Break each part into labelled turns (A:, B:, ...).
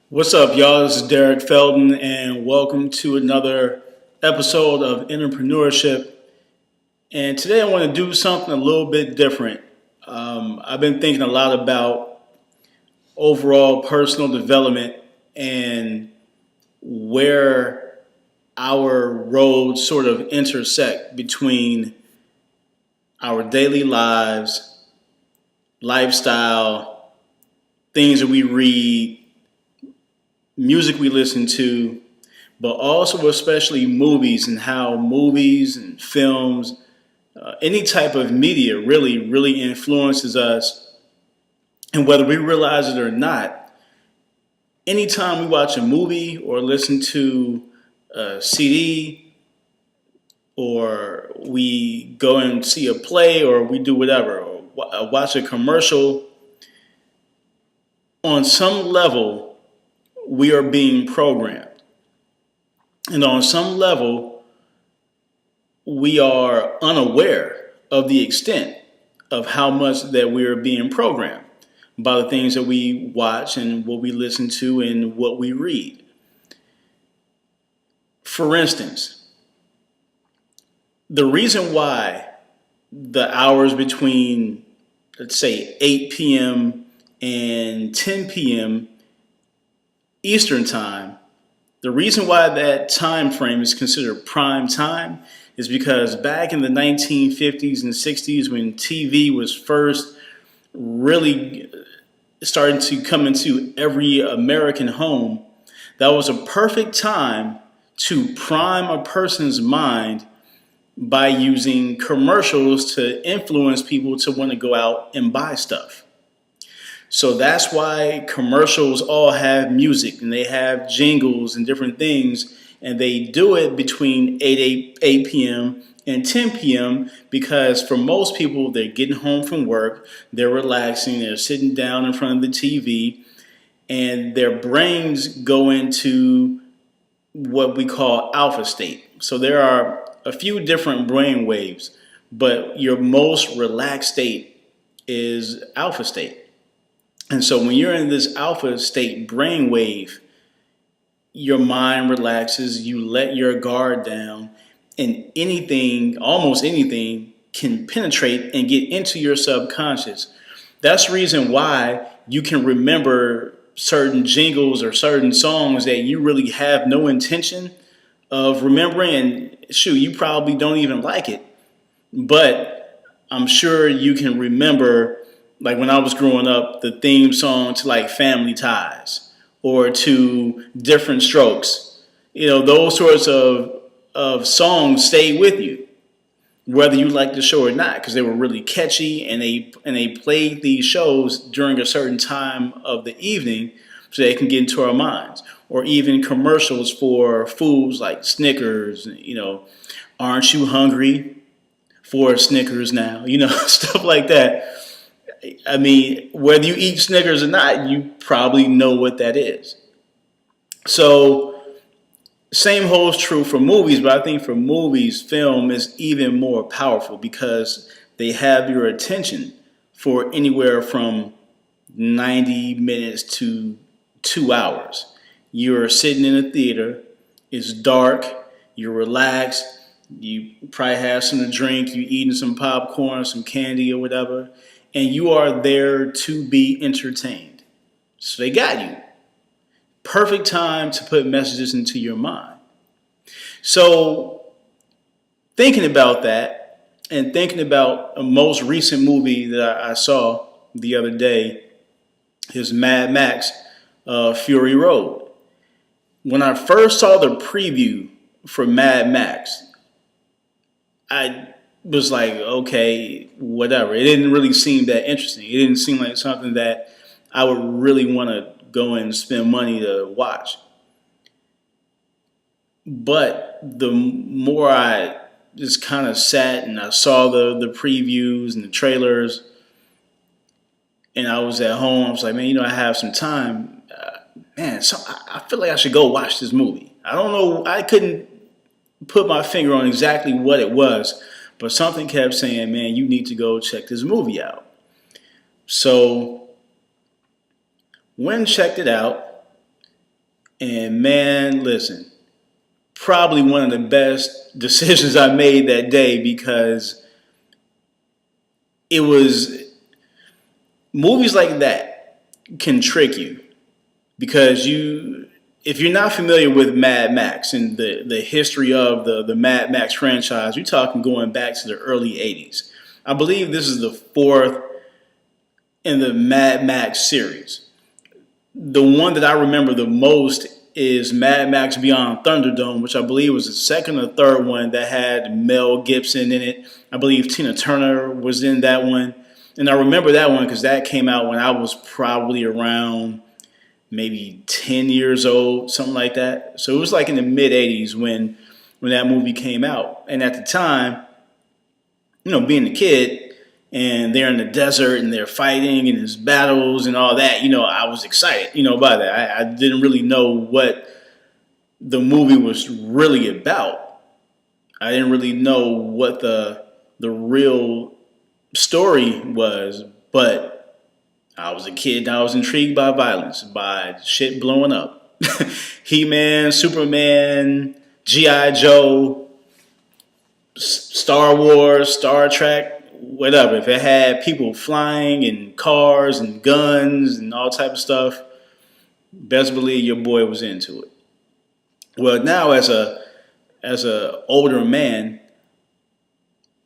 A: What's up, y'all? This is Derek Felton, and welcome to another episode of Entrepreneurship. And today I want to do something a little bit different. I've been thinking a lot about overall personal development and where our roads sort of intersect between our daily lives, lifestyle, things that we read, music we listen to, but also especially movies and how movies and films, any type of media really influences us. And whether we realize it or not, anytime we watch a movie or listen to a CD or we go and see a play or we do whatever, or watch a commercial, on some level, we are being programmed. And on some level, we are unaware of the extent of how much that we are being programmed by the things that we watch and what we listen to and what we read. For instance, the reason why the hours between, let's say, 8 p.m. and 10 p.m. Eastern Time, the reason why that time frame is considered prime time is because back in the 1950s and 60s, when TV was first really starting to come into every American home, that was a perfect time to prime a person's mind by using commercials to influence people to want to go out and buy stuff. So that's why commercials all have music and they have jingles and different things. And they do it between 8 p.m. and 10 p.m. because for most people, they're getting home from work, they're relaxing, they're sitting down in front of the TV, and their brains go into what we call alpha state. So there are a few different brain waves, but your most relaxed state is alpha state. And so when you're in this alpha state brainwave, your mind relaxes, you let your guard down, and anything, almost anything, can penetrate and get into your subconscious. That's the reason why you can remember certain jingles or certain songs that you really have no intention of remembering. And shoot, you probably don't even like it. But I'm sure you can remember, like when I was growing up, the theme song to like Family Ties or to Different Strokes. You know, those sorts of songs stay with you, whether you like the show or not, because they were really catchy and they played these shows during a certain time of the evening so they can get into our minds. Or even commercials for foods like Snickers, you know, aren't you hungry for Snickers now? You know, stuff like that. I mean, whether you eat Snickers or not, you probably know what that is. So, same holds true for movies, but I think for movies, film is even more powerful because they have your attention for anywhere from 90 minutes to 2 hours. You're sitting in a theater, it's dark, you're relaxed, you probably have something to drink, you eating some popcorn, some candy or whatever, and you are there to be entertained. So they got you. Perfect time to put messages into your mind. So thinking about that and thinking about a most recent movie that I saw the other day is Mad Max Fury Road. When I first saw the preview for Mad Max, I was like, okay, whatever. It didn't really seem that interesting. It didn't seem like something that I would really want to go and spend money to watch. But the more I just kind of sat and I saw the previews and the trailers, and I was at home, I was like, man, you know, I have some time. Man, so I feel like I should go watch this movie. I don't know. I couldn't put my finger on exactly what it was, but something kept saying, man, you need to go check this movie out. So when checked it out, And man, listen, probably one of the best decisions I made that day, because it was movies like that can trick you, because if you're not familiar with Mad Max and the history of the Mad Max franchise, you're talking going back to the early 80s. I believe this is the fourth in the Mad Max series. The one that I remember the most is Mad Max Beyond Thunderdome, which I believe was the second or third one that had Mel Gibson in it. I believe Tina Turner was in that one. And I remember that one because that came out when I was probably around maybe 10 years old, something like that. So it was like in the mid 80s when that movie came out. And at the time, being a kid and they're in the desert and they're fighting and there's battles and all that, I was excited, by that. I didn't really know what the movie was really about. I didn't really know what the real story was, but I was a kid and I was intrigued by violence, by shit blowing up. He-Man, Superman, G.I. Joe, Star Wars, Star Trek, whatever. If it had people flying and cars and guns and all type of stuff, best believe your boy was into it. Well, now as a older man,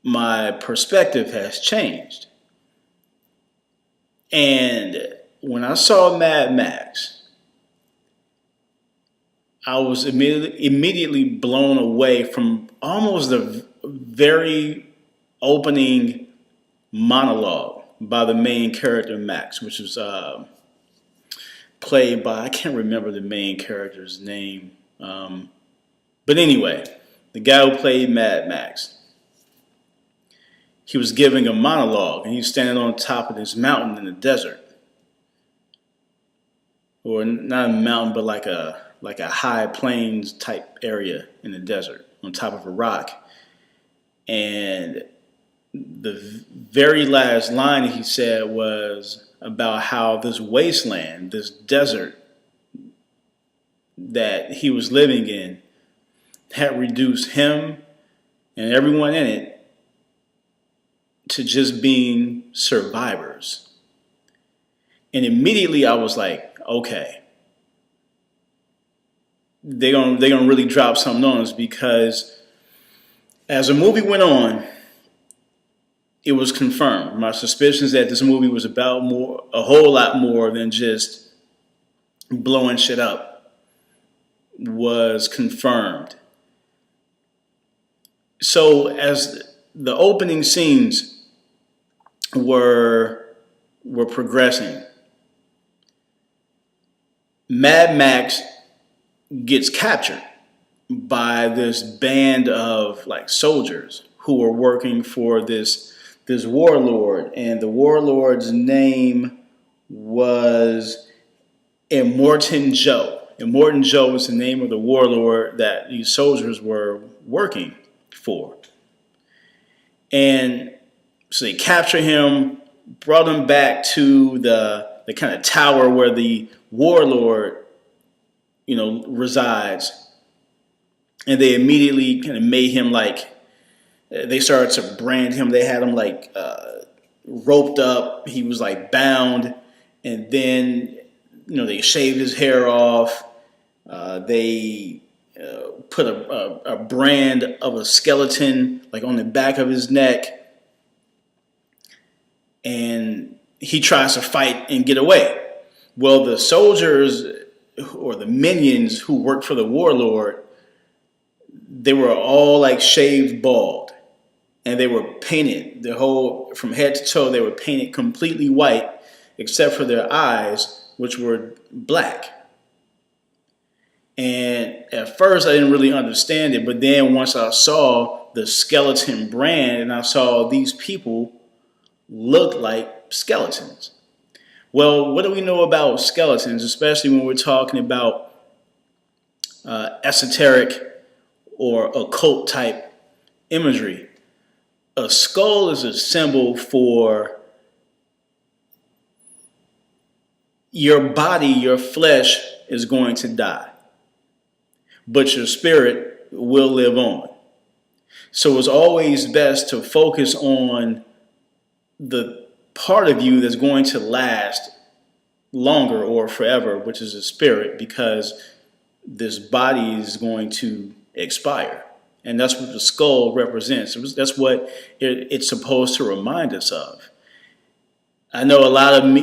A: my perspective has changed. And when I saw Mad Max, I was immediately blown away from almost the very opening monologue by the main character, Max, which was played by, I can't remember the main character's name. But anyway, the guy who played Mad Max, he was giving a monologue, and he was standing on top of this mountain in the desert. Or not a mountain, but like a high plains type area in the desert on top of a rock. And the very last line he said was about how this wasteland, this desert that he was living in, had reduced him and everyone in it to just being survivors. And immediately I was like, okay, they're gonna really drop something on us, because as the movie went on, it was confirmed. My suspicions that this movie was about a whole lot more than just blowing shit up was confirmed. So as the opening scenes were progressing, Mad Max gets captured by this band of like soldiers who were working for this warlord, and the warlord's name was Immortan Joe. Immortan Joe was the name of the warlord that these soldiers were working for. And so they capture him, brought him back to the kind of tower where the warlord, resides. And they immediately kind of made him they started to brand him. They had him roped up. He was bound. And then, they shaved his hair off. They put a brand of a skeleton on the back of his neck. And he tries to fight and get away. Well, the soldiers or the minions who worked for the warlord, they were all shaved bald. And they were painted, from head to toe, they were painted completely white, except for their eyes, which were black. And at first I didn't really understand it, but then once I saw the skeleton brand and I saw these people look like skeletons. Well, what do we know about skeletons, especially when we're talking about esoteric or occult type imagery? A skull is a symbol for your body, your flesh is going to die. but your spirit will live on. So it's always best to focus on the part of you that's going to last longer or forever, which is the spirit, because this body is going to expire. And that's what the skull represents. That's what it's supposed to remind us of. I know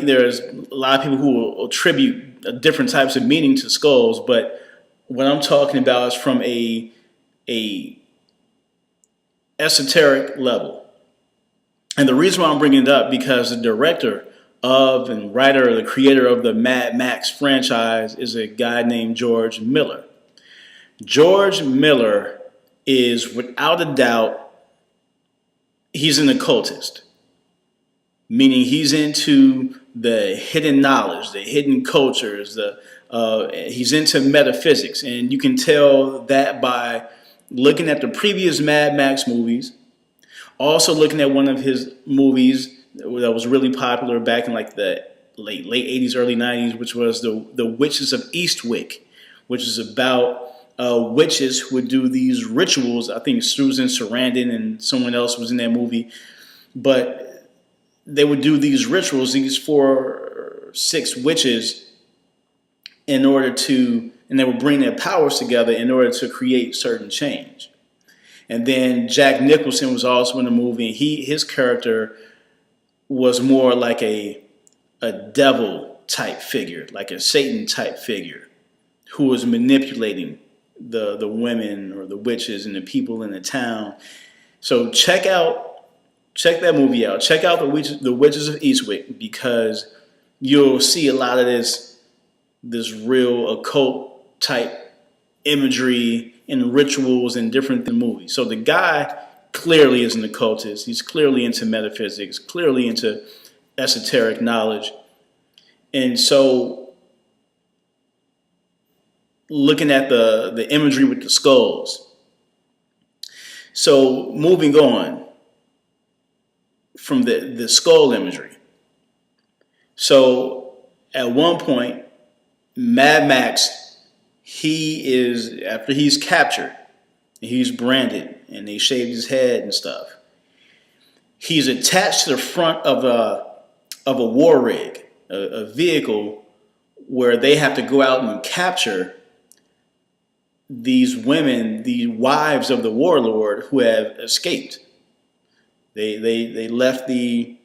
A: there's a lot of people who will attribute different types of meaning to skulls, but what I'm talking about is from a esoteric level. And the reason why I'm bringing it up, because the director of and writer, the creator of the Mad Max franchise is a guy named George Miller. George Miller is, without a doubt, he's an occultist, meaning he's into the hidden knowledge, the hidden cultures, he's into metaphysics. And you can tell that by looking at the previous Mad Max movies, also looking at one of his movies that was really popular back in like the late 80s, early 90s, which was the Witches of Eastwick, which is about witches who would do these rituals. I think Susan Sarandon and someone else was in that movie. But they would do these rituals, these 4 or 6 witches, and they would bring their powers together in order to create certain change. And then Jack Nicholson was also in the movie, and his character was more like a devil type figure, like a Satan type figure, who was manipulating the women or the witches and the people in the town. So check that movie out. Check out the Witches of Eastwick, because you'll see a lot of this real occult type imagery and rituals and different movies. So the guy clearly is an occultist. He's clearly into metaphysics, clearly into esoteric knowledge. And so looking at the imagery with the skulls. So moving on from the skull imagery. So at one point, Mad Max, after he's captured, and he's branded, and they shaved his head and stuff, he's attached to the front of a war rig, a vehicle where they have to go out and capture these women, the wives of the warlord who have escaped. They left the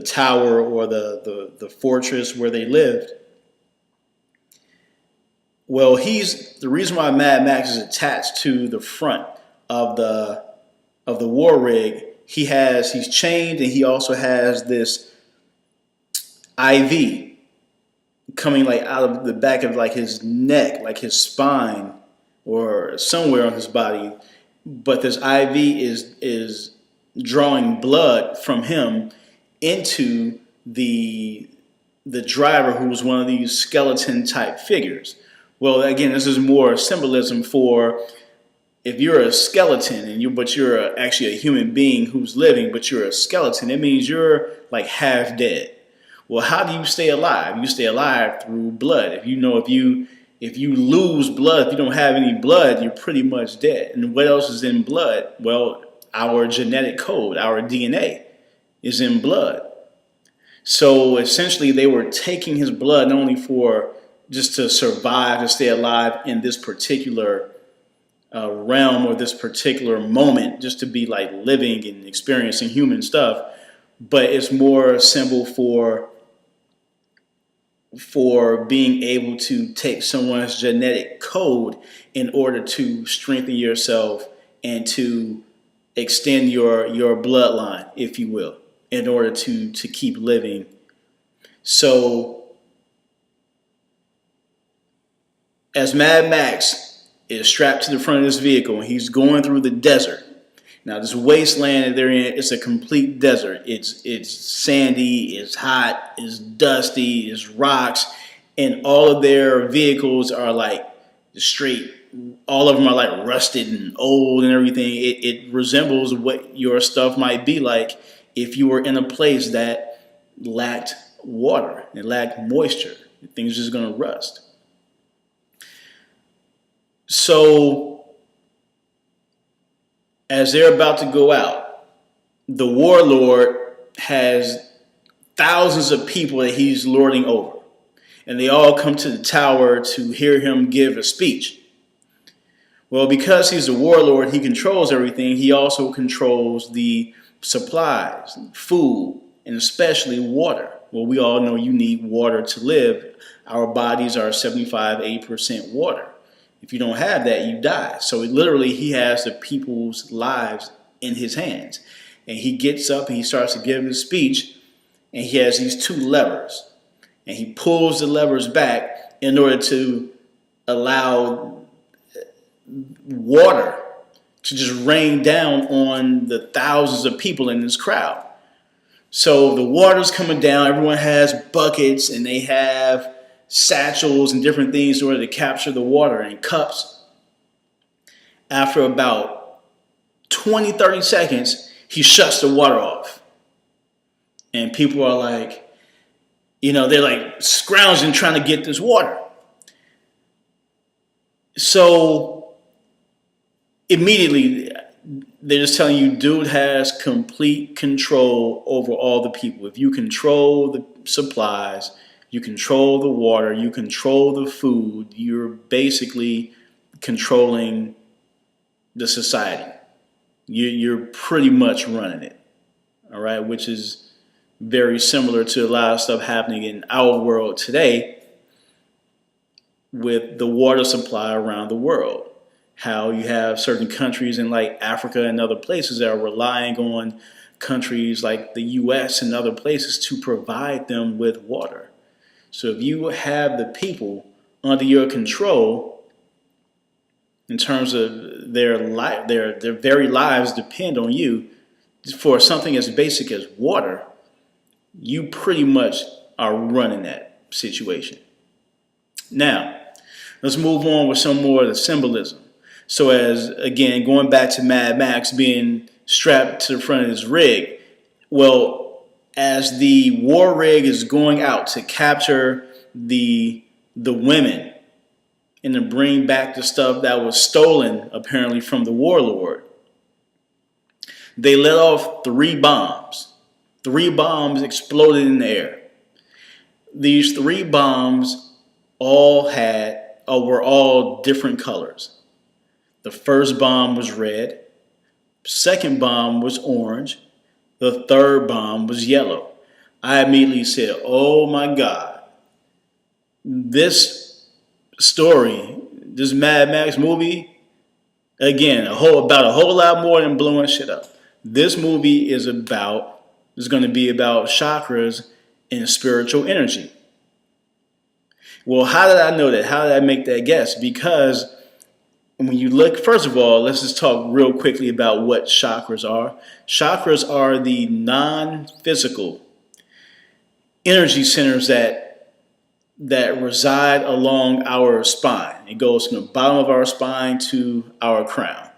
A: tower or the fortress where they lived. Well, the reason why Mad Max is attached to the front of the war rig. He's chained, and he also has this IV coming like out of the back of like his neck, like his spine, or somewhere on his body. But this IV is drawing blood from him into the driver, who was one of these skeleton type figures. Well, again, this is more symbolism for if you're a skeleton but you're actually a human being who's living, but you're a skeleton, it means you're like half dead. Well, how do you stay alive? You stay alive through blood. If you lose blood, if you don't have any blood, you're pretty much dead. And what else is in blood? Well, our genetic code, our DNA is in blood. So essentially they were taking his blood not only for just to survive, to stay alive in this particular realm or this particular moment, just to be like living and experiencing human stuff, but it's more a symbol for being able to take someone's genetic code in order to strengthen yourself and to extend your bloodline, if you will, in order to keep living. So as Mad Max is strapped to the front of this vehicle and he's going through the desert. Now, this wasteland that they're in, it's a complete desert. It's sandy, it's hot, it's dusty, it's rocks, and all of their vehicles are like straight. All of them are like rusted and old and everything. It resembles what your stuff might be like if you were in a place that lacked water, it lacked moisture. Things are just going to rust. So as they're about to go out, the warlord has thousands of people that he's lording over. And they all come to the tower to hear him give a speech. Well, because he's a warlord, he controls everything. He also controls the supplies, food, and especially water. Well, we all know you need water to live. Our bodies are 75, 80% water. If you don't have that, you die. So literally, he has the people's lives in his hands. And he gets up and he starts to give his speech. And he has these two levers. And he pulls the levers back in order to allow water to just rain down on the thousands of people in this crowd. So the water's coming down. Everyone has buckets and they have satchels and different things in order to capture the water and cups. After about 20, 30 seconds, he shuts the water off. And people are like, they're like scrounging trying to get this water. So immediately, they're just telling you, dude has complete control over all the people. If you control the supplies, you control the water, you control the food, you're basically controlling the society. You're pretty much running it, all right? Which is very similar to a lot of stuff happening in our world today with the water supply around the world. How you have certain countries in like Africa and other places that are relying on countries like the US and other places to provide them with water. So if you have the people under your control, in terms of their life, their very lives depend on you for something as basic as water, you pretty much are running that situation. Now, let's move on with some more of the symbolism. So as, again, going back to Mad Max being strapped to the front of his rig, well, as the war rig is going out to capture the women and to bring back the stuff that was stolen, apparently, from the warlord, they let off 3 bombs. 3 bombs exploded in the air. These 3 bombs were all different colors. The first bomb was red, second bomb was orange, the third bomb was yellow. I immediately said, oh my God, this story, this Mad Max movie, again, about a whole lot more than blowing shit up. This movie is going to be about chakras and spiritual energy. Well, how did I know that? How did I make that guess? Because when you look, first of all, let's just talk real quickly about what chakras are. Chakras are the non-physical energy centers that reside along our spine. It goes from the bottom of our spine to our crown.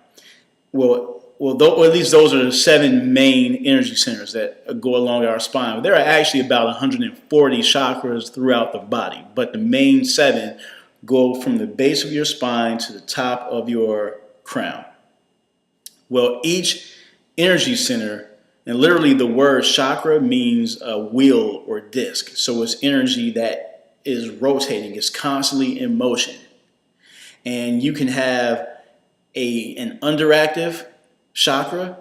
A: Or at least those are the 7 main energy centers that go along our spine. There are actually about 140 chakras throughout the body, but the main 7 go from the base of your spine to the top of your crown. Well, each energy center, and literally the word chakra means a wheel or disc. So it's energy that is rotating, it's constantly in motion. And you can have an underactive chakra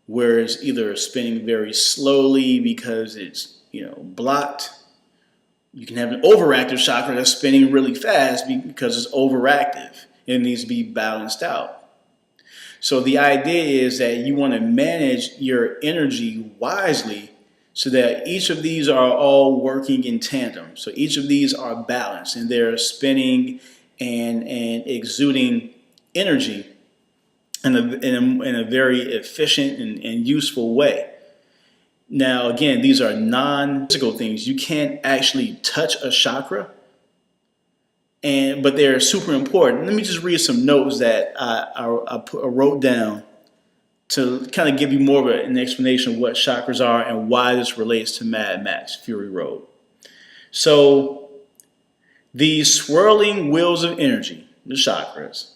A: where it's either spinning very slowly because it's blocked. You can have an overactive chakra that's spinning really fast because it's overactive. It needs to be balanced out. So the idea is that you want to manage your energy wisely so that each of these are all working in tandem. So each of these are balanced and they're spinning and exuding energy in a very efficient and useful way. Now, again, these are non-physical things. You can't actually touch a chakra, but they're super important. Let me just read some notes that I wrote down to kind of give you more of an explanation of what chakras are and why this relates to Mad Max Fury Road. So, these swirling wheels of energy, the chakras,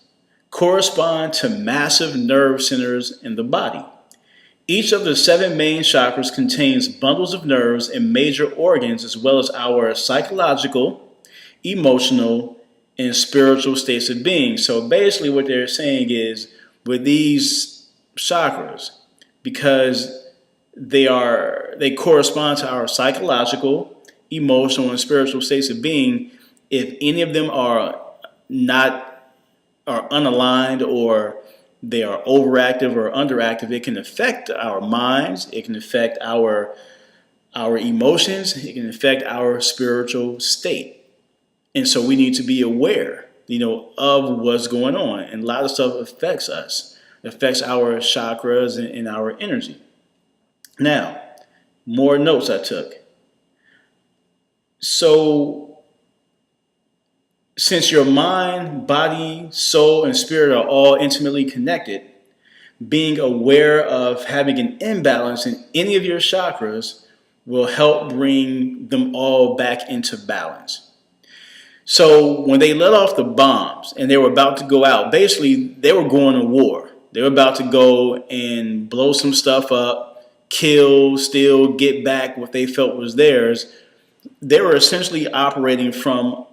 A: correspond to massive nerve centers in the body. Each of the 7 main chakras contains bundles of nerves and major organs, as well as our psychological, emotional, and spiritual states of being. So basically what they're saying is with these chakras, because they correspond to our psychological, emotional, and spiritual states of being, if any of them are unaligned, or they are overactive or underactive, it can affect our minds, it can affect our emotions, it can affect our spiritual state. And so we need to be aware, of what's going on. And a lot of stuff affects us, affects our chakras and our energy. Now, more notes I took. So, since your mind, body, soul, and spirit are all intimately connected, being aware of having an imbalance in any of your chakras will help bring them all back into balance. So when they let off the bombs and they were about to go out, basically they were going to war. They were about to go and blow some stuff up, kill, steal, get back what they felt was theirs. They were essentially operating from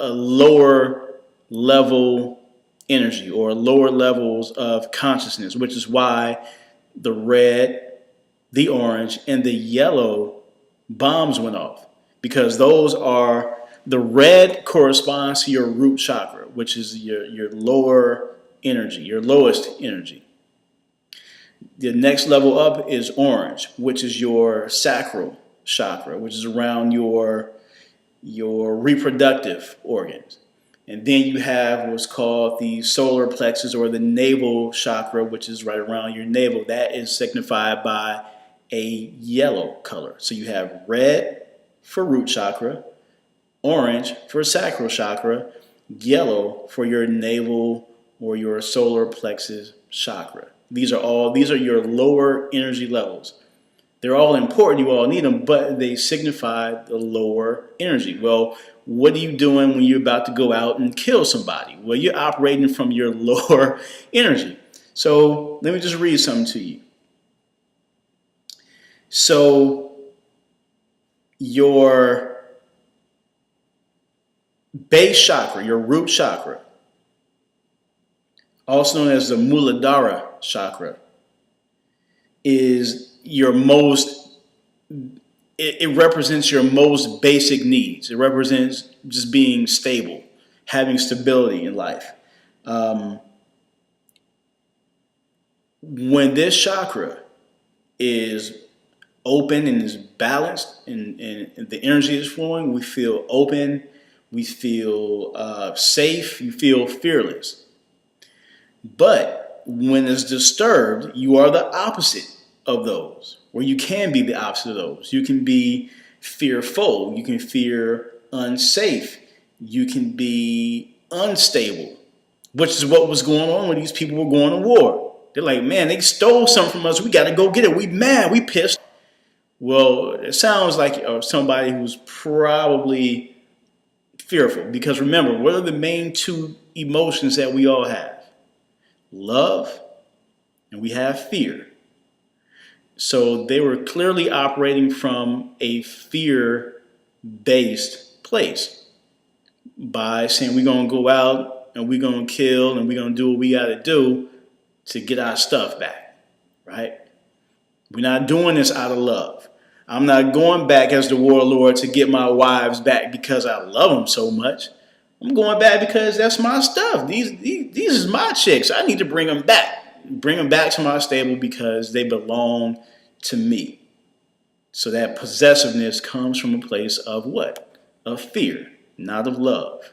A: a lower level energy or lower levels of consciousness, which is why the red, the orange, and the yellow bombs went off, because the red corresponds to your root chakra, which is your lower energy, your lowest energy. The next level up is orange, which is your sacral chakra, which is around your reproductive organs. And then you have what's called the solar plexus, or the navel chakra, which is right around your navel. That is signified by a yellow color. So you have red for root chakra, orange for sacral chakra, yellow for your navel or your solar plexus chakra. These are your lower energy levels. They're all important, you all need them, but they signify the lower energy. Well, what are you doing when you're about to go out and kill somebody? Well, you're operating from your lower energy. So let me just read something to you. So your base chakra, your root chakra, also known as the Muladhara chakra, is it represents your most basic needs. It represents just being stable, having stability in life. When this chakra is open and is balanced and the energy is flowing, we feel open, we feel safe, you feel fearless. But when it's disturbed, you are the opposite of those, or you can be the opposite of those. You can be fearful, you can fear unsafe, you can be unstable, which is what was going on when these people were going to war. They're like, man, they stole something from us, we got to go get it, we mad, we pissed. Well, it sounds like somebody who's probably fearful, because remember, what are the main 2 emotions that we all have? Love, and we have fear. So they were clearly operating from a fear-based place by saying we're going to go out and we're going to kill and we're going to do what we got to do to get our stuff back, right? We're not doing this out of love. I'm not going back as the warlord to get my wives back because I love them so much. I'm going back because that's my stuff. These is my chicks. I need to bring them back. Bring them back to my stable because they belong to me. So that possessiveness comes from a place of what? Of fear, not of love.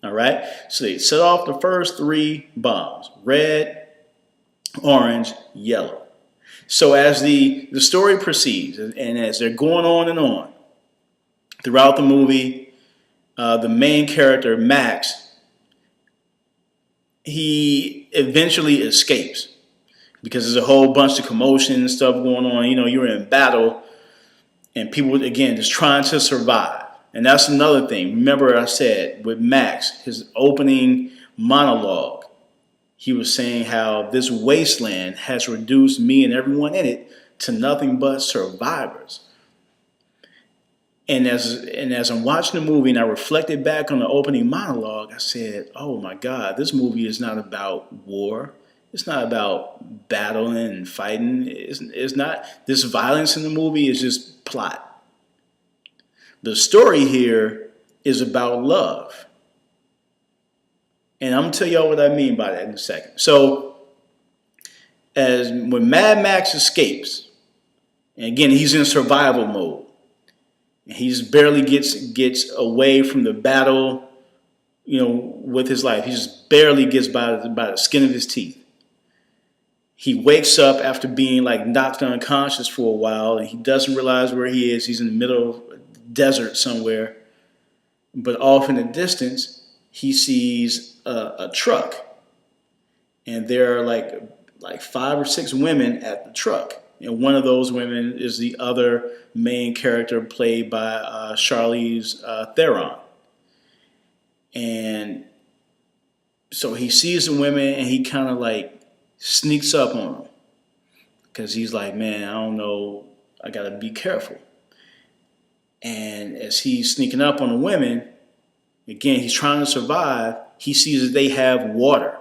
A: All right? So they set off the first 3 bombs: red, orange, yellow. So as the story proceeds, and as they're going on and on throughout the movie, the main character, Max, he eventually escapes because there's a whole bunch of commotion and stuff going on. You're in battle and people, again, just trying to survive. And that's another thing. Remember I said with Max, his opening monologue, he was saying how this wasteland has reduced me and everyone in it to nothing but survivors. And as I'm watching the movie and I reflected back on the opening monologue, I said, oh my God, this movie is not about war. It's not about battling and fighting. It's not, this violence in the movie is just plot. The story here is about love. And I'm going to tell y'all what I mean by that in a second. So, when Mad Max escapes, and again, he's in survival mode, and he just barely gets away from the battle, with his life. He just barely gets by the skin of his teeth. He wakes up after being like knocked unconscious for a while, and he doesn't realize where he is. He's in the middle of a desert somewhere. But off in the distance, he sees a truck. And there are like 5 or 6 women at the truck. And one of those women is the other main character played by Charlize Theron. And so he sees the women and he kind of like sneaks up on them. Because he's like, man, I don't know, I got to be careful. And as he's sneaking up on the women, again, he's trying to survive. He sees that they have water.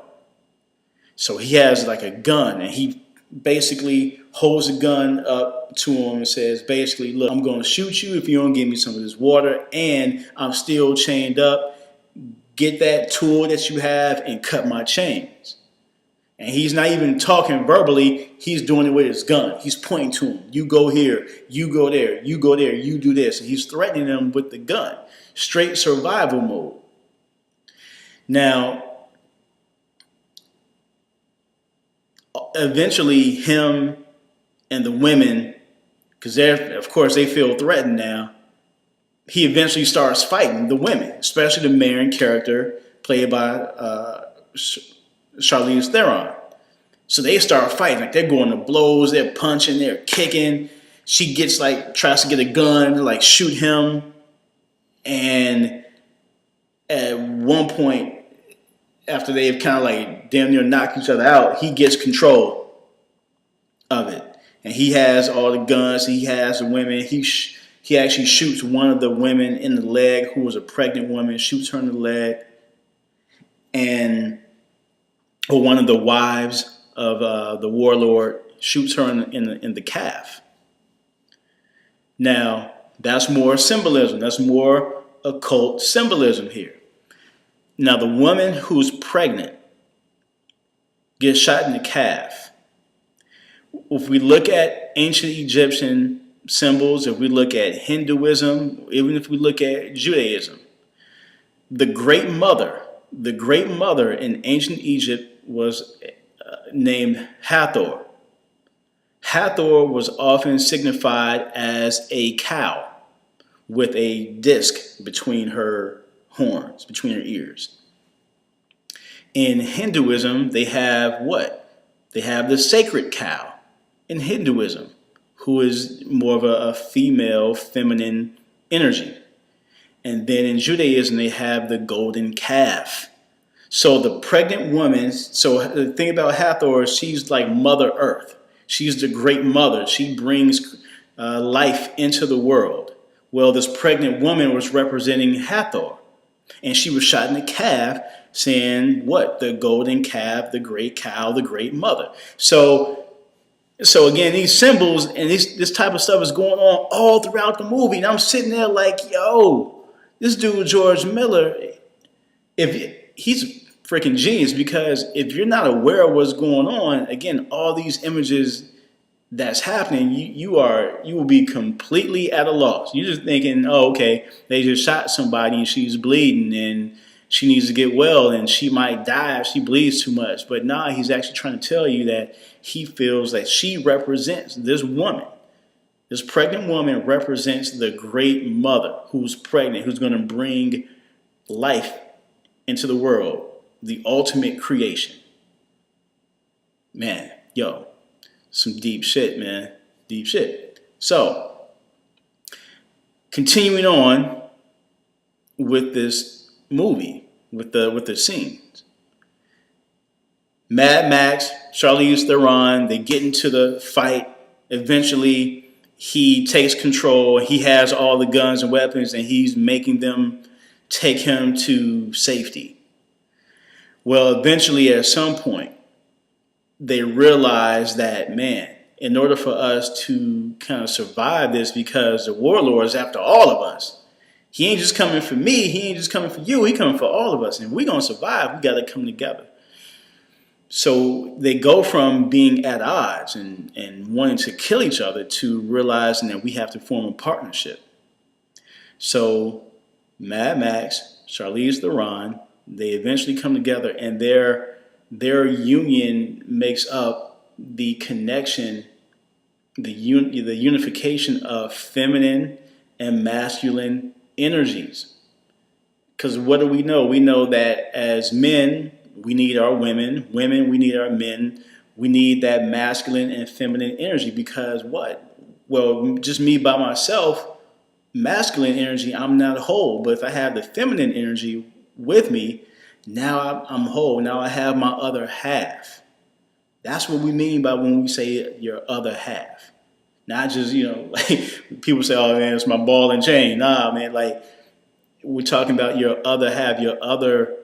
A: So he has like a gun, and he basically holds the gun up to him and says, basically, look, I'm going to shoot you if you don't give me some of this water, and I'm still chained up. Get that tool that you have and cut my chains. And he's not even talking verbally. He's doing it with his gun. He's pointing to him. You go here. You go there. You go there. You do this. And he's threatening them with the gun. Straight survival mode. Now, eventually him and the women, because of course they feel threatened now, he eventually starts fighting the women, especially the main character played by Charlize Theron. So they start fighting, like they're going to blows, they're punching, they're kicking. She tries to get a gun to like shoot him. And at one point, after they've kind of like damn near knocked each other out, he gets control of it. And he has all the guns, he has the women. He actually shoots one of the women in the leg, who was a pregnant woman, shoots her in the leg. Or one of the wives of the warlord shoots her in the calf. Now, that's more symbolism. That's more occult symbolism here. Now, the woman who's pregnant gets shot in the calf. If we look at ancient Egyptian symbols, if we look at Hinduism, even if we look at Judaism, the great mother in ancient Egypt was named Hathor. Hathor was often signified as a cow with a disc between her horns, between her ears. In Hinduism, they have what? They have the sacred cow in Hinduism, who is more of a female, feminine energy. And then in Judaism, they have the golden calf. So the pregnant woman, so the thing about Hathor is she's like Mother Earth. She's the great mother. She brings life into the world. Well, this pregnant woman was representing Hathor. And she was shot in the calf, saying what? The golden calf, the great cow, the great mother. So again, these symbols and this type of stuff is going on all throughout the movie. And I'm sitting there like, yo, this dude, George Miller, he's freaking genius, because if you're not aware of what's going on, again, all these images that's happening, you will be completely at a loss. You're just thinking, oh, okay, they just shot somebody and she's bleeding and she needs to get well and she might die if she bleeds too much. But nah, he's actually trying to tell you that he feels that she represents this woman. This pregnant woman represents the great mother who's pregnant, who's going to bring life into the world, the ultimate creation. Man, yo, some deep shit, man. Deep shit. So, continuing on with this movie, with the scenes. Mad Max, Charlize Theron, they get into the fight. Eventually, he takes control. He has all the guns and weapons, and he's making them take him to safety. Well, eventually, at some point, they realize that, man, in order for us to kind of survive this, because the warlord is after all of us. He ain't just coming for me. He ain't just coming for you. He coming for all of us. And if we're going to survive, we got to come together. So they go from being at odds and wanting to kill each other to realizing that we have to form a partnership. So Mad Max, Charlize Theron, they eventually come together, and their union makes up the connection, the unification of feminine and masculine energies. Because what do we know? We know that as men, we need our women. Women, we need our men. We need that masculine and feminine energy, because what? Well, just me by myself, masculine energy, I'm not whole. But if I have the feminine energy with me, now I'm whole. Now I have my other half. That's what we mean by when we say your other half. Not just, like people say, oh man, it's my ball and chain. Nah, man, like we're talking about your other half, the other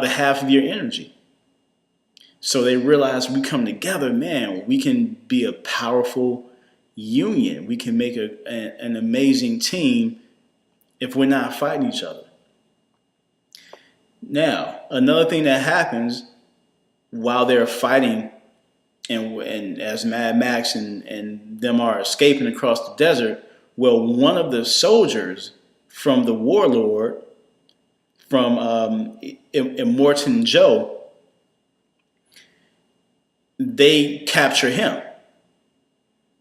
A: half of your energy. So they realize we come together, man, we can be a powerful union. We can make an amazing team if we're not fighting each other. Now, another thing that happens while they're fighting and as Mad Max and them are escaping across the desert, well, one of the soldiers from the warlord, from Immortan Joe, they capture him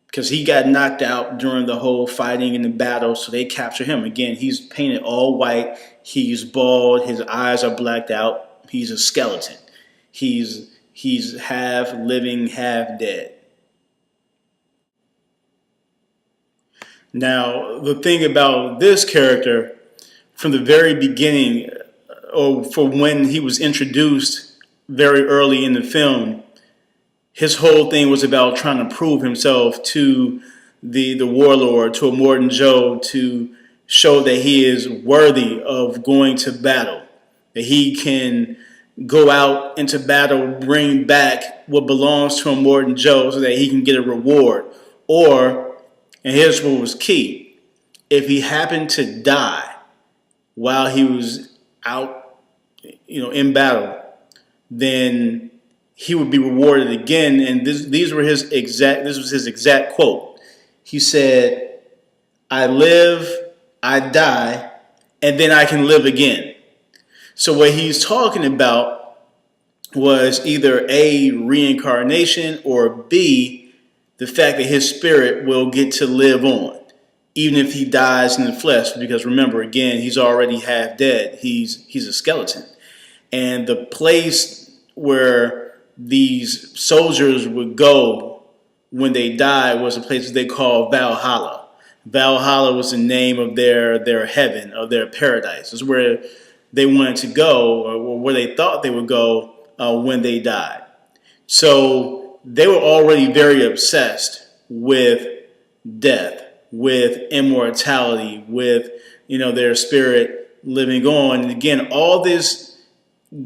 A: because he got knocked out during the whole fighting and the battle. So they capture him. Again, he's painted all white. He's bald. His eyes are blacked out. He's a skeleton. He's half living, half dead. Now, the thing about this character, from the very beginning, or for when he was introduced very early in the film, his whole thing was about trying to prove himself to the warlord, to Immortan Joe, to show that he is worthy of going to battle, that he can go out into battle, bring back what belongs to Immortan Joe so that he can get a reward. Or, and here's what was key, if he happened to die while he was out, in battle, then he would be rewarded again. And this was his exact quote. He said, I live, I die, and then I can live again. So what he's talking about was either A, reincarnation, or B, the fact that his spirit will get to live on, even if he dies in the flesh. Because remember, again, he's already half dead. He's a skeleton. And the place where these soldiers would go when they died was a place they called Valhalla. Valhalla was the name of their heaven, of their paradise. It's where they wanted to go, or where they thought they would go when they died. So they were already very obsessed with death, with immortality, with their spirit living on. And again, all this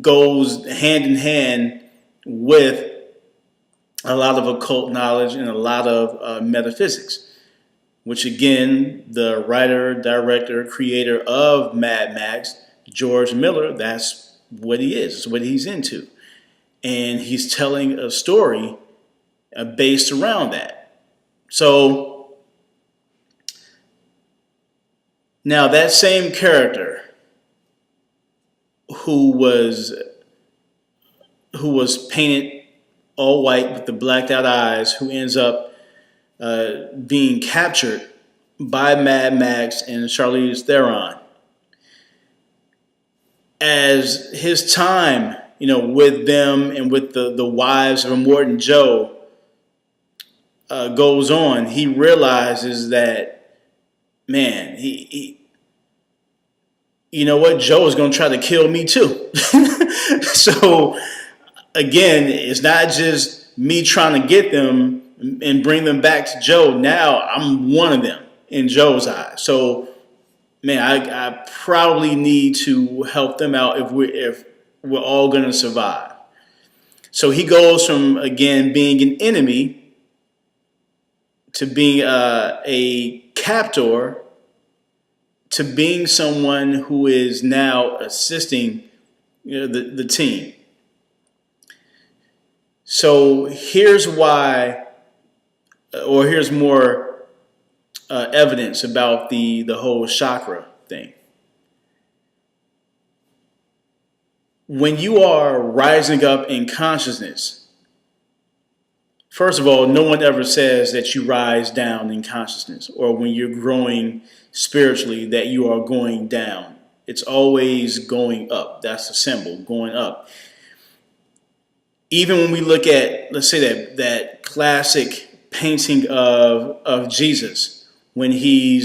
A: goes hand in hand with a lot of occult knowledge and a lot of metaphysics, which again, the writer, director, creator of Mad Max, George Miller, that's what he is. That's what he's into. And he's telling a story based around that. So now that same character who was painted all white with the blacked out eyes, who ends up being captured by Mad Max and Charlize Theron, as his time, with them and with the wives of Immortan Joe goes on, he realizes that, man, he you know what, Joe is going to try to kill me too. So again, it's not just me trying to get them and bring them back to Joe. Now I'm one of them in Joe's eyes. So, man, I probably need to help them out if we're all going to survive. So he goes from, again, being an enemy to being a captor to being someone who is now assisting, the team. So here's why, or here's more evidence about the whole chakra thing. When you are rising up in consciousness, first of all, no one ever says that you rise down in consciousness, or when you're growing spiritually that you are going down. It's always going up. That's the symbol, going up. Even when we look at, let's say, that classic painting of Jesus, when he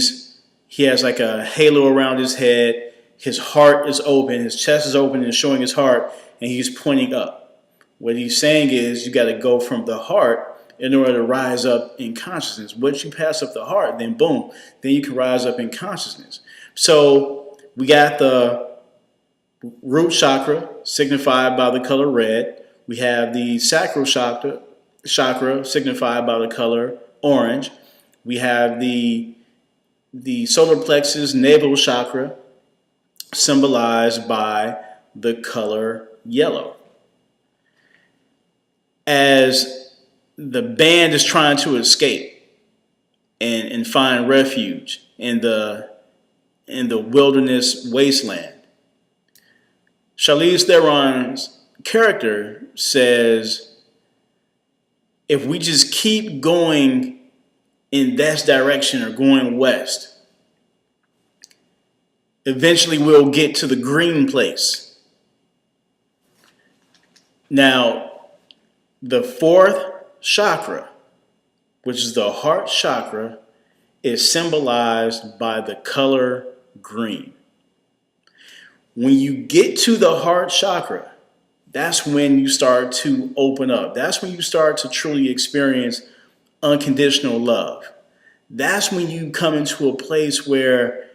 A: has like a halo around his head, his heart is open, his chest is open and showing his heart, and he's pointing up. What he's saying is you got to go from the heart in order to rise up in consciousness. Once you pass up the heart, then boom, then you can rise up in consciousness. So we got the root chakra, signified by the color red. We have the sacral chakra, signified by the color orange. We have the solar plexus navel chakra, symbolized by the color yellow. As the band is trying to escape and find refuge in the wilderness wasteland, Charlize Theron's character says, if we just keep going in that direction or going west, eventually we'll get to the green place. Now, the fourth chakra, which is the heart chakra, is symbolized by the color green. When you get to the heart chakra, that's when you start to open up. That's when you start to truly experience unconditional love. That's when you come into a place where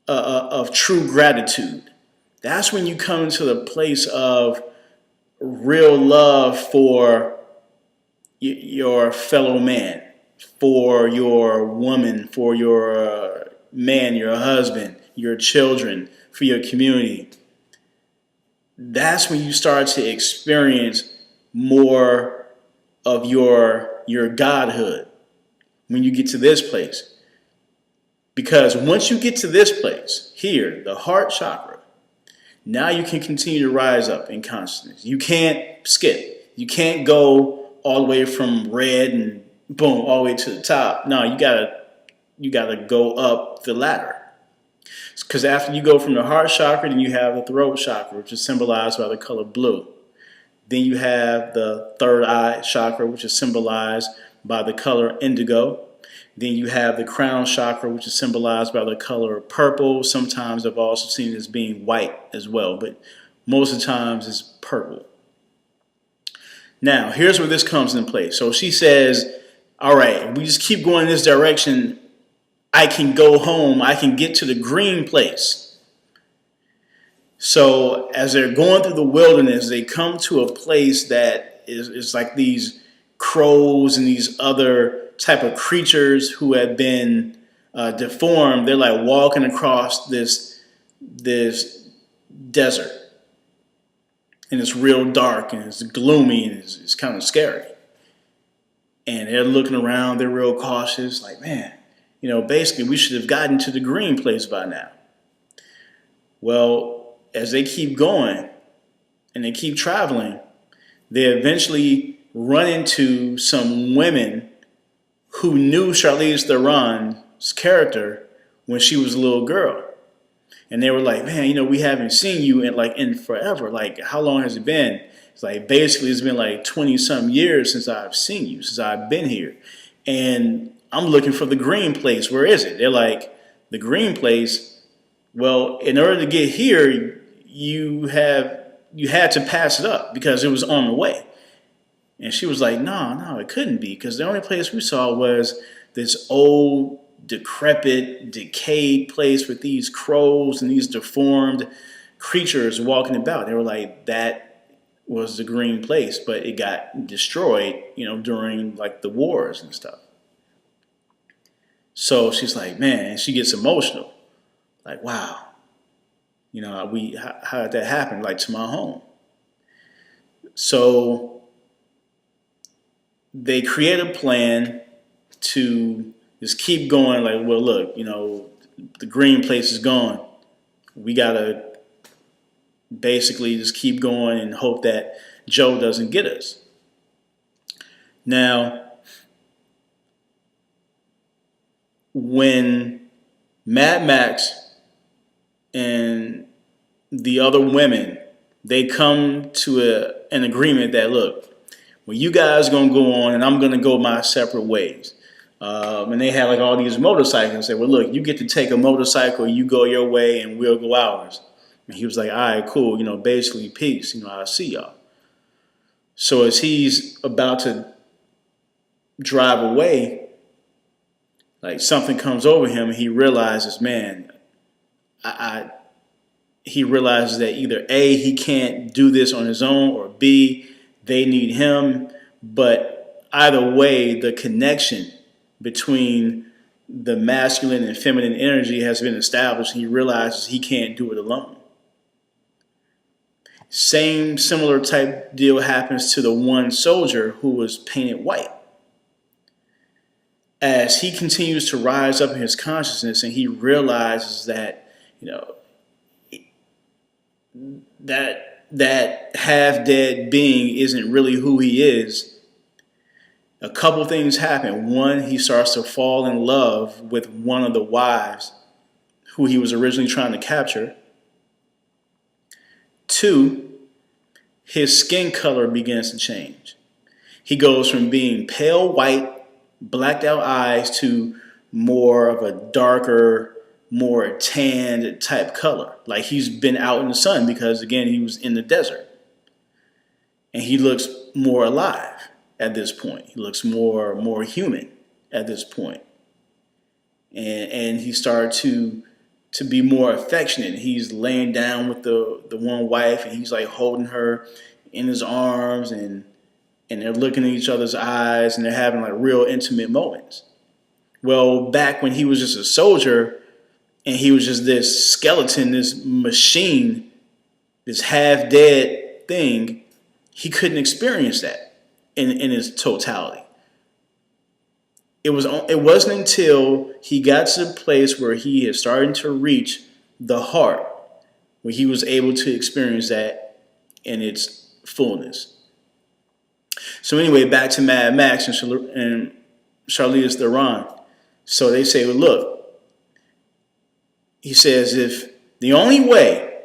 A: of true gratitude. That's when you come into the place of real love for your fellow man, for your woman, for your man, your husband, your children, for your community. That's when you start to experience more of your godhood, when you get to this place. Because once you get to this place, here, the heart chakra, now you can continue to rise up in consciousness. You can't skip. You can't go all the way from red and boom, all the way to the top. No, you gotta go up the ladder. Because after you go from the heart chakra, then you have the throat chakra, which is symbolized by the color blue. Then you have the third eye chakra, which is symbolized by the color indigo. Then you have the crown chakra, which is symbolized by the color purple. Sometimes I've also seen it as being white as well, but most of the times it's purple. Now, here's where this comes into play. So she says, all right, if we just keep going in this direction, I can go home. I can get to the green place. So as they're going through the wilderness, they come to a place that is like these crows and these other type of creatures who have been deformed. They're like walking across this desert, and it's real dark and it's gloomy and it's kind of scary. And they're looking around. They're real cautious, like, man, basically we should have gotten to the green place by now. Well, as they keep going and they keep traveling, they eventually run into some women who knew Charlize Theron's character when she was a little girl. And they were like, man, we haven't seen you in forever. Like, how long has it been? It's like, basically, it's been like 20-some years since I've seen you, since I've been here. And I'm looking for the green place. Where is it? They're like, the green place? Well, in order to get here, you have you had to pass it up because it was on the way. And she was like, no, it couldn't be, because the only place we saw was this old, decrepit, decayed place with these crows and these deformed creatures walking about. They were like, that was the green place, but it got destroyed, during like the wars and stuff. So she's like, man, and she gets emotional. Like, wow, how did that happen? Like, to my home. So they create a plan to just keep going. Like, well, look, the green place is gone. We gotta basically just keep going and hope that Joe doesn't get us. Now, when Mad Max and the other women, they come to an agreement that, look, well, you guys are going to go on and I'm going to go my separate ways. And they had like all these motorcycles and said, well, look, you get to take a motorcycle, you go your way and we'll go ours. And he was like, all right, cool, basically peace, I'll see y'all. So as he's about to drive away, like something comes over him and he realizes, man, he realizes that either A, he can't do this on his own, or B, they need him. But either way, the connection between the masculine and feminine energy has been established. He realizes he can't do it alone. Similar type deal happens to the one soldier who was painted white. As he continues to rise up in his consciousness and he realizes that, that half-dead being isn't really who he is, a couple things happen. One, he starts to fall in love with one of the wives who he was originally trying to capture. Two, his skin color begins to change. He goes from being pale white, blacked out eyes, to more of a darker, more tanned type color. Like he's been out in the sun because, again, he was in the desert. And he looks more alive at this point. He looks more human at this point. And he started to be more affectionate. He's laying down with the one wife and he's like holding her in his arms and they're looking in each other's eyes and they're having like real intimate moments. Well, back when he was just a soldier and he was just this skeleton, this machine, this half-dead thing, he couldn't experience that in its totality. It wasn't until he got to the place where he is starting to reach the heart where he was able to experience that in its fullness. So anyway, back to Mad Max and Charlize Theron. So they say, well, look, he says, if the only way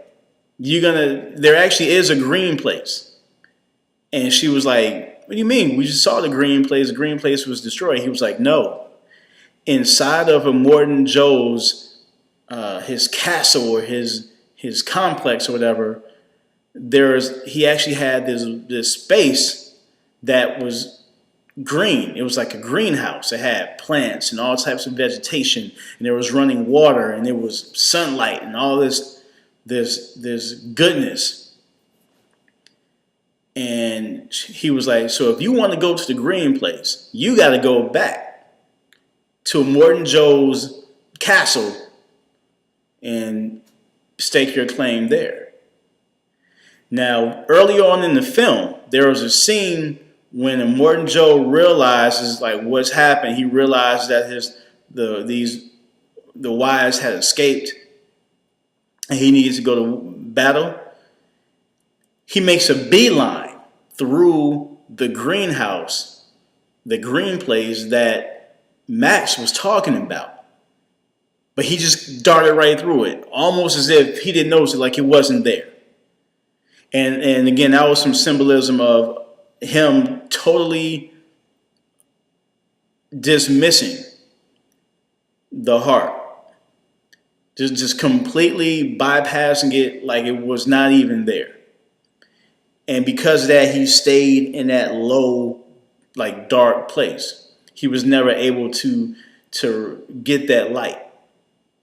A: there actually is a green place. And she was like, what do you mean? We just saw the green place. The green place was destroyed. He was like, no. Inside of Immortan Joe's, his castle or his complex or whatever, he actually had this space that was green. It was like a greenhouse. It had plants and all types of vegetation, and there was running water, and there was sunlight and all this goodness. And he was like, so if you want to go to the green place, you got to go back to Immortan Joe's castle and stake your claim there. Now, early on in the film, there was a scene when Immortan Joe realizes like what's happened. He realized that the wives had escaped and he needed to go to battle. He makes a beeline through the greenhouse, the green place that Max was talking about. But he just darted right through it, almost as if he didn't notice it, like it wasn't there. And again, that was some symbolism of him totally dismissing the heart. Just completely bypassing it like it was not even there. And because of that, he stayed in that low, like dark place. He was never able to get that light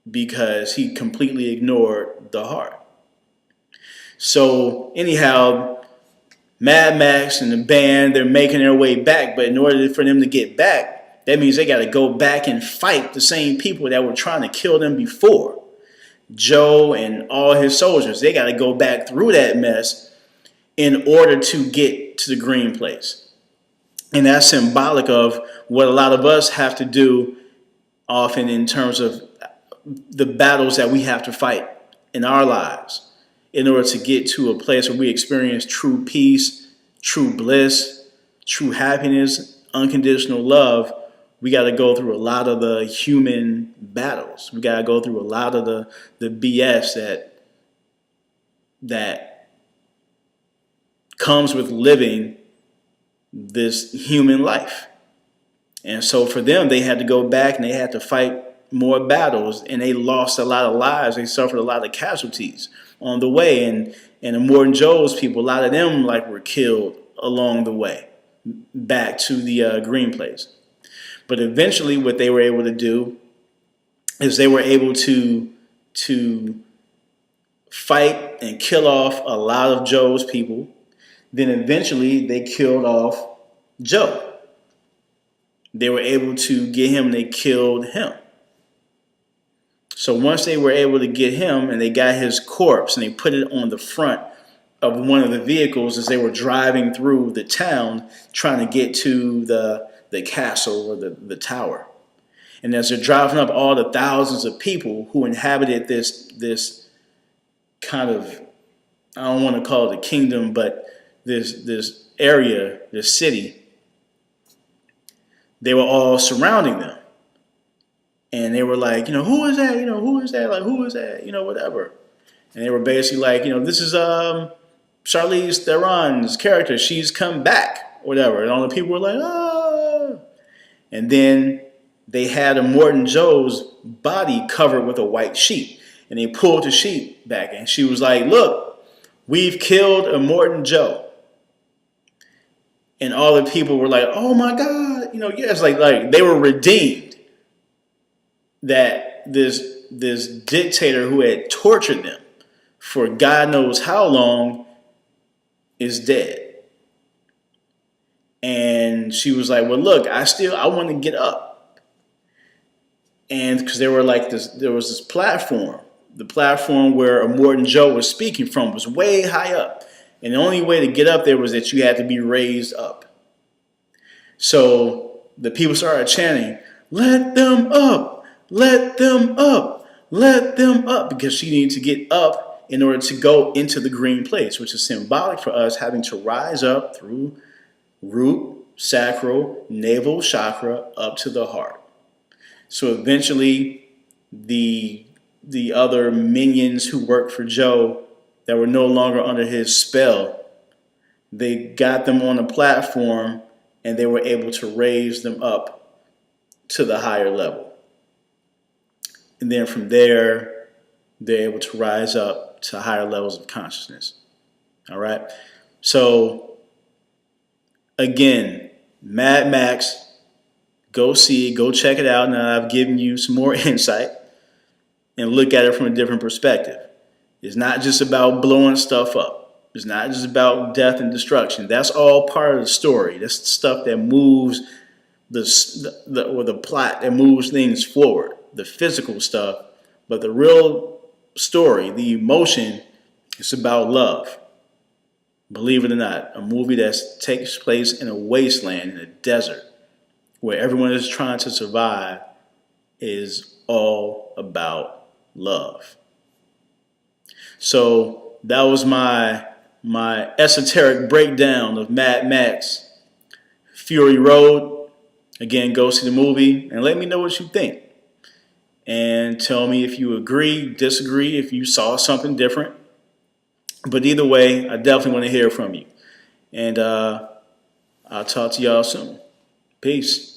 A: because he completely ignored the heart. So anyhow, Mad Max and the band, they're making their way back, but in order for them to get back, that means they got to go back and fight the same people that were trying to kill them before. Joe and all his soldiers, they got to go back through that mess in order to get to the green place. And that's symbolic of what a lot of us have to do often in terms of the battles that we have to fight in our lives in order to get to a place where we experience true peace, true bliss, true happiness, unconditional love. We got to go through a lot of the human battles. We got to go through a lot of the BS that comes with living this human life. And so for them, they had to go back and they had to fight more battles, and they lost a lot of lives. They suffered a lot of casualties on the way. And the Morton Joe's people, a lot of them were killed along the way back to the green place. But eventually what they were able to do is they were able to fight and kill off a lot of Joe's people. Then eventually they killed off Joe. They were able to get him and they killed him. So once they were able to get him and they got his corpse and they put it on the front of one of the vehicles as they were driving through the town trying to get to the castle or the tower. And as they're driving up, all the thousands of people who inhabited this kind of, I don't want to call it a kingdom, but this area, this city, they were all surrounding them. And they were like, who is that? Who is that? Like, who is that? Whatever. And they were basically like, this is Charlize Theron's character. She's come back, whatever. And all the people were like, ah. And then they had a Morton Joe's body covered with a white sheet. And they pulled the sheet back. And she was like, look, we've killed a Morton Joe. And all the people were like, oh my God. Yes, like they were redeemed. That this dictator who had tortured them for God knows how long is dead. And she was like, well, look, I want to get up. And because there was this platform. The platform where Morton Joe was speaking from was way high up. And the only way to get up there was that you had to be raised up. So the people started chanting, let them up. Let them up, let them up, because she needed to get up in order to go into the green place, which is symbolic for us having to rise up through root, sacral, navel chakra up to the heart. So eventually the other minions who worked for Joe that were no longer under his spell, they got them on a platform and they were able to raise them up to the higher level. And then from there, they're able to rise up to higher levels of consciousness. All right. So again, Mad Max, go see it, go check it out. Now I've given you some more insight and look at it from a different perspective. It's not just about blowing stuff up. It's not just about death and destruction. That's all part of the story. That's the stuff that moves the plot that moves things forward. The physical stuff, but the real story, the emotion, is about love. Believe it or not, a movie that takes place in a wasteland, in a desert, where everyone is trying to survive, is all about love. So that was my esoteric breakdown of Mad Max Fury Road. Again, go see the movie and let me know what you think. And tell me if you agree, disagree, if you saw something different. But either way, I definitely want to hear from you. And I'll talk to y'all soon. Peace.